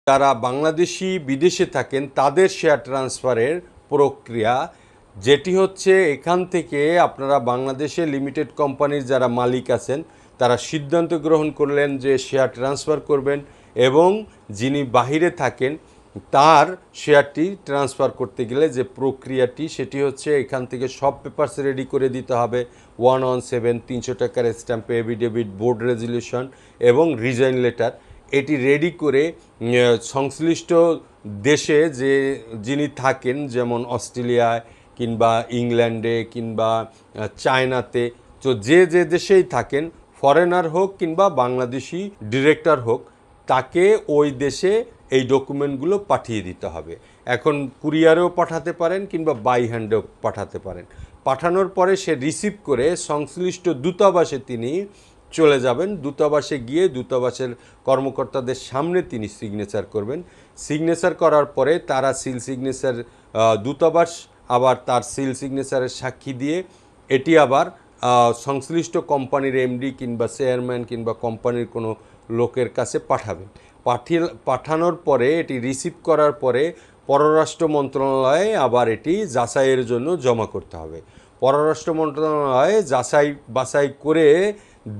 যারা বাংলাদেশি বিদেশে থাকেন তাদের শেয়ার ট্রান্সফারের প্রক্রিয়া, যেটি হচ্ছে এখান থেকে আপনারা বাংলাদেশে লিমিটেড কোম্পানির যারা মালিক আছেন তারা সিদ্ধান্ত গ্রহণ করলেন যে শেয়ার ট্রান্সফার করবেন, এবং যিনি বাহিরে থাকেন তার শেয়ারটি ট্রান্সফার করতে গেলে যে প্রক্রিয়াটি সেটি হচ্ছে এখান থেকে সব পেপারস রেডি করে দিতে হবে। 117 300 টাকার স্ট্যাম্প, এফিডেভিট, বোর্ড রেজলিউশন এবং রিজাইন লেটার, এটি রেডি করে সংশ্লিষ্ট দেশে যিনি থাকেন, যেমন অস্ট্রেলিয়ায় কিংবা ইংল্যান্ডে কিংবা চায়নাতে, তো যে দেশেই থাকেন, ফরেনার হোক কিংবা বাংলাদেশি ডিরেক্টর হোক, তাকে ওই দেশে এই ডকুমেন্টগুলো পাঠিয়ে দিতে হবে। এখন কুরিয়ারেও পাঠাতে পারেন কিংবা বাই হ্যান্ডেও পাঠাতে পারেন। পাঠানোর পরে সে রিসিভ করে সংশ্লিষ্ট দূতাবাসে তিনি চলে যাবেন। দূতাবাসে গিয়ে দূতাবাসের কর্মকর্তাদের সামনে তিনি সিগনেচার করবেন। সিগনেচার করার পরে তারা সিল সিগনেচার, দূতাবাস আবার তার সিল সিগনেচারের সাক্ষী দিয়ে এটি আবার সংশ্লিষ্ট কোম্পানির এমডি কিংবা চেয়ারম্যান কিংবা কোম্পানির কোনো লোকের কাছে পাঠাবেন। পাঠানোর পরে এটি রিসিভ করার পরে পররাষ্ট্র মন্ত্রণালয়ে আবার এটি যাচাইয়ের জন্য জমা করতে হবে। পররাষ্ট্র মন্ত্রণালয়ে যাচাই বাছাই করে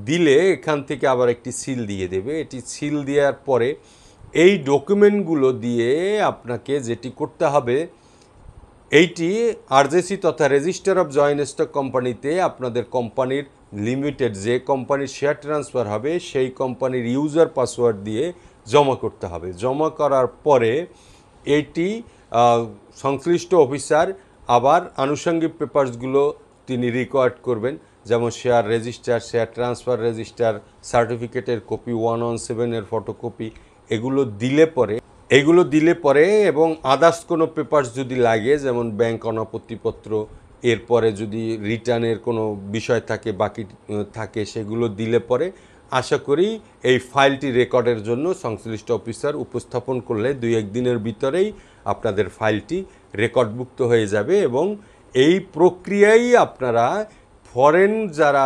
দিলে এখান থেকে আবার একটি সিল দিয়ে দেবে। এটি সিল দেওয়ার পরে এই ডকুমেন্টগুলো দিয়ে আপনাকে যেটি করতে হবে, এইটি আরজেসি তথা রেজিস্টার অফ জয়েন্ট স্টক কোম্পানিতে আপনাদের কোম্পানির লিমিটেড যে কোম্পানির শেয়ার ট্রান্সফার হবে সেই কোম্পানির ইউজার পাসওয়ার্ড দিয়ে জমা করতে হবে। জমা করার পরে এইটি সংশ্লিষ্ট অফিসার আবার আনুষঙ্গিক পেপারসগুলো তিনি রিকোয়ার্ড করবেন, যেমন share register, share transfer register, সার্টিফিকেটের কপি, 117-এর ফটোকপি, এগুলো দিলে পরে এবং আদার্স কোনো পেপারস যদি লাগে, যেমন ব্যাংক অনাপত্তিপত্র, এরপরে যদি রিটার্নের কোনো বিষয় থাকে বাকি থাকে, সেগুলো দিলে পরে আশা করি এই ফাইলটি রেকর্ডের জন্য সংশ্লিষ্ট অফিসার উপস্থাপন করলে 2-1 দিনের ভিতরেই আপনাদের ফাইলটি রেকর্ডভুক্ত হয়ে যাবে। এবং এই প্রক্রিয়ায় আপনারা ফরেন যারা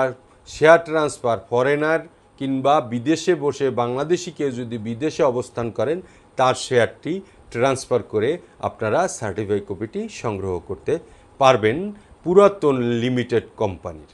শেয়ার ট্রান্সফার, ফরেনার কিংবা বিদেশে বসে বাংলাদেশি কেউ যদি বিদেশে অবস্থান করেন তার শেয়ারটি ট্রান্সফার করে আপনারা সার্টিফাইড কপিটি সংগ্রহ করতে পারবেন পুরাতন লিমিটেড কোম্পানির।